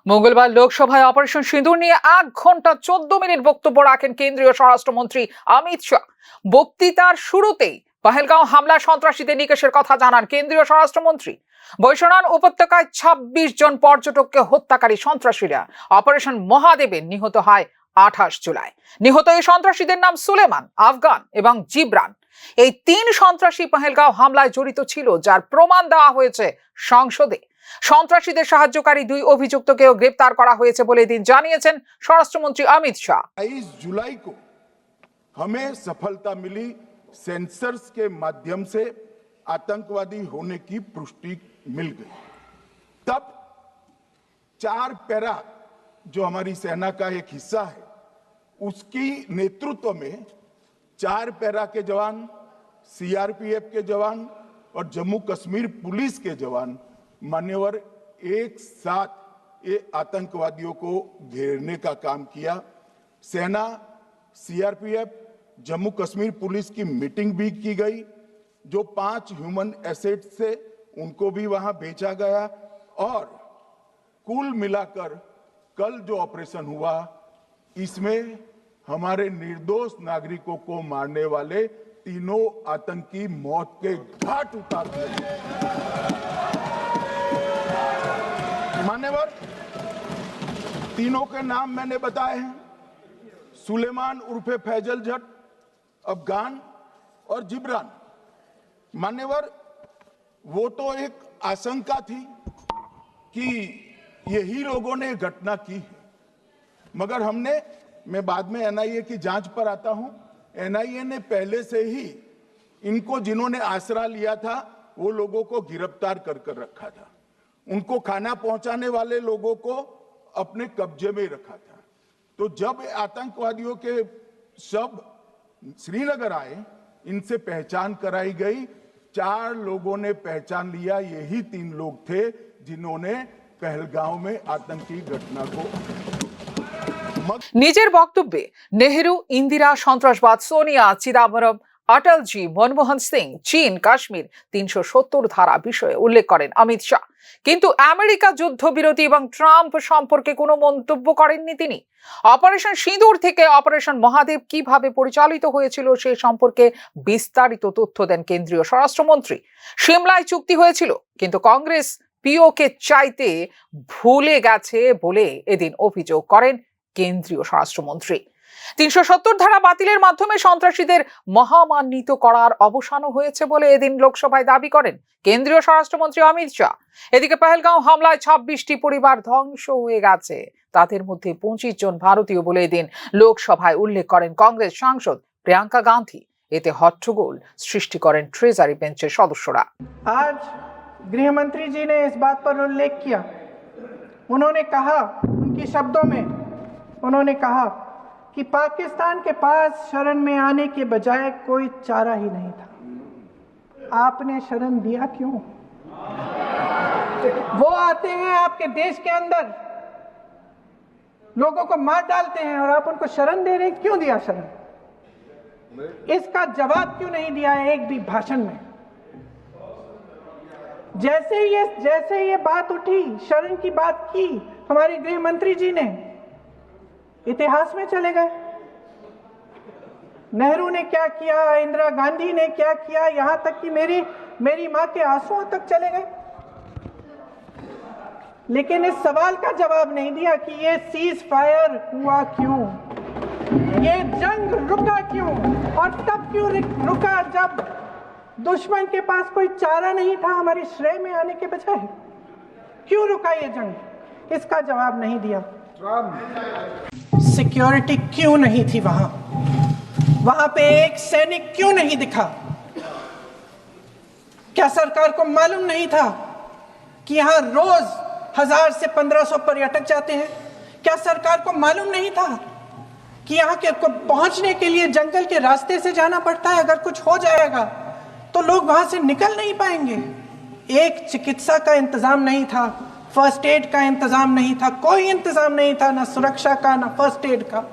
মঙ্গলবার লোকসভায় অপারেশন সিঁদুর নিয়ে 1 ঘন্টা 14 মিনিট বক্তব্য রাখেন কেন্দ্রীয় স্বরাষ্ট্রমন্ত্রী অমিত শাহ। বক্তৃতার শুরুতেই পহেলগাঁও হামলা সন্ত্রাসীদের নিকেশের কথা জানান কেন্দ্রীয় স্বরাষ্ট্রমন্ত্রী। বৈশনান উপত্যকায় 26 জন পর্যটককে হত্যাকারী সন্ত্রাসীরা অপারেশন মহাদেবে নিহত হয় 28 জুলাই। নিহত এই সন্ত্রাসীদের নাম সুলেমান, আফগান এবং জিবরান। এই 3 সন্ত্রাসী পহেলগাঁও হামলায় জড়িত ছিল, যার প্রমাণ দেওয়া হয়েছে সংসদে। সন্ত্রাসীদের সাহায্যকারী 2 অভিযুক্তকেও গ্রেপ্তার করা হয়েছে বলে এদিন জানিয়েছেন স্বরাষ্ট্রমন্ত্রী অমিত শাহ। 22 जुलाई को हमें सफलता मिली, सेंसर्स के माध्यम से आतंकवादी होने की पुष्टि मिल गई। तब 4 पैरा जो हमारी सेना का एक हिस्सा है, उसकी नेतृत्व में 4 पैरा के जवान, सीआरपीएफ के जवान और जम्मू कश्मीर पुलिस के जवान मान्यवर एक साथ ये आतंकवादियों को घेरने का काम किया। सेना, सीआरपीएफ, जम्मू कश्मीर पुलिस की मीटिंग भी की गई। जो 5 ह्यूमन एसेट्स थे उनको भी वहां बेचा गया और कुल मिलाकर कल जो ऑपरेशन हुआ, इसमें हमारे निर्दोष नागरिकों को मारने वाले तीनों आतंकी मौत के घाट उतार दिए। मान्यवर, तीनों के नाम मैंने बताए हैं। सुलेमान उर्फे फैजल जट, अफगान और जिब्रान। मान्यवर, वो तो एक आशंका थी कि यही लोगों ने घटना की है, मगर मैं बाद में एनआईए की जांच पर आता हूं। एनआईए ने पहले से ही इनको, जिन्होंने आसरा लिया था, वो लोगों को गिरफ्तार कर रखा था। उनको खाना पहुंचाने वाले लोगों को अपने कब्जे में रखा था। तो जब आतंकवादियों के शव श्रीनगर आए, इनसे पहचान कराई गई। 4 लोगों ने पहचान लिया, यही 3 लोग थे जिन्होंने पहलगांव में आतंकी घटना को। নিজের বক্তব্যে নেহেরু, ইন্দিরা, সন্ত্রাসবাদ, সোনিয়া, চিদাম্বরম, অটলজি, মনমোহন সিং, চীন, কাশ্মীর 370 ধারা বিষয়ে উল্লেখ করেন অমিত শাহ। কিন্তু আমেরিকা যুদ্ধবিরতি এবং ট্রাম্প সম্পর্কে কোনো মন্তব্য করেননি তিনি। অপারেশন সিঁদুর থেকে অপারেশন মহাদেব কিভাবে পরিচালিত হয়েছিল সে সম্পর্কে বিস্তারিত তথ্য দেন কেন্দ্রীয় স্বরাষ্ট্রমন্ত্রী। সিমলায় চুক্তি হয়েছিল, কিন্তু কংগ্রেস পিওকে চাইতে ভুলে গেছে বলে এদিন অভিযোগ করেন কেন্দ্রীয় স্বরাষ্ট্রমন্ত্রী। 370 ধারা বাতিলের মাধ্যমে সন্ত্রাসীদের মহামান্বিত করার অবসানও হয়েছে বলে এদিন লোকসভায় দাবি করেন কেন্দ্রীয় স্বরাষ্ট্রমন্ত্রী অমিত শাহ। এদিকে পহেলগাঁও হামলায় 26টি পরিবার ধ্বংস হয়ে গেছে, তাদের মধ্যে 25 জন ভারতীয় বলে এদিন লোকসভায় উল্লেখ করেন কংগ্রেস সাংসদ প্রিয়াঙ্কা গান্ধী। এতে হট্টগোল সৃষ্টি করেন ট্রেজারি বেঞ্চের সদস্যরা। आज गृह मंत्री जी ने इस बात पर उल्लेख किया। उन्होंने कहा, उनके शब्दों में उन्होंने कहा कि पाकिस्तान के पास शरण में आने के बजाय कोई चारा ही नहीं था। आपने शरण दिया क्यों? वो आते हैं आपके देश के अंदर, लोगों को मार डालते हैं और आप उनको शरण दे रहे हैं। क्यों दिया शरण? इसका जवाब क्यों नहीं दिया एक भी भाषण में? जैसे ये बात उठी, शरण की बात की हमारे गृह मंत्री जी ने, इतिहास में चले गए। नेहरू ने क्या किया, इंदिरा गांधी ने क्या किया, यहां तक कि मेरी मां के आंसुओं तक चले गए। लेकिन इस सवाल का जवाब नहीं दिया कि ये सीज फायर हुआ क्यों, ये जंग रुका क्यों, और तब क्यों रुका जब दुश्मन के पास कोई चारा नहीं था हमारी श्रेय में आने के बजाय। क्यों रुका ये जंग? इसका जवाब नहीं दिया। सिक्योरिटी क्यों नहीं थी वहां पे एक सैनिक क्यों नहीं दिखा? क्या सरकार को मालूम नहीं था कि यहां रोज 1000 से 1500 पर्यटक जाते हैं? क्या सरकार को मालूम नहीं था कि यहां के पहुंचने के लिए जंगल के रास्ते से जाना पड़ता है? अगर कुछ हो जाएगा तो लोग वहां से निकल नहीं पाएंगे। एक चिकित्सा का इंतजाम नहीं था, फर्स्ट एड का इंतजाम नहीं था, कोई इंतजाम नहीं था, ना सुरक्षा का ना फर्स्ट एड का।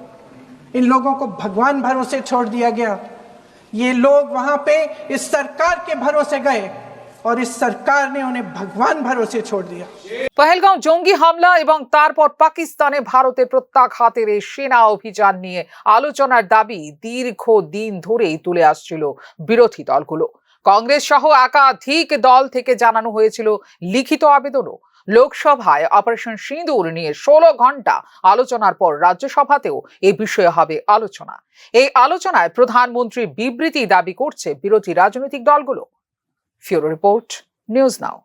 इन लोगों को भगवान भरोसे छोड़ दिया गया। ये लोग वहां पे इस सरकार के भरोसे गए और इस सरकार ने उन्हें भगवान भरोसे छोड़ दिया। পহেলগাঁও জঙ্গি হামলা এবং তারপর পাকিস্তানে ভারতের প্রত্যাঘাতের এই সেনা অভিযান নিয়ে আলোচনার দাবি দীর্ঘদিন ধরেই তুলে আসছিল বিরোধী দলগুলো। কংগ্রেস সহ একাধিক দল থেকে জানানো হয়েছিল লিখিত আবেদনও। লোকসভায় অপারেশন সিঁদুর নিয়ে 16 ঘন্টা আলোচনার পর রাজ্যসভাতেও এই বিষয়ে হবে আলোচনা। এই আলোচনায় প্রধানমন্ত্রীর বিবৃতি দাবি করছে বিরোধী রাজনৈতিক দলগুলো। ফিউরো রিপোর্ট, নিউজ নাও।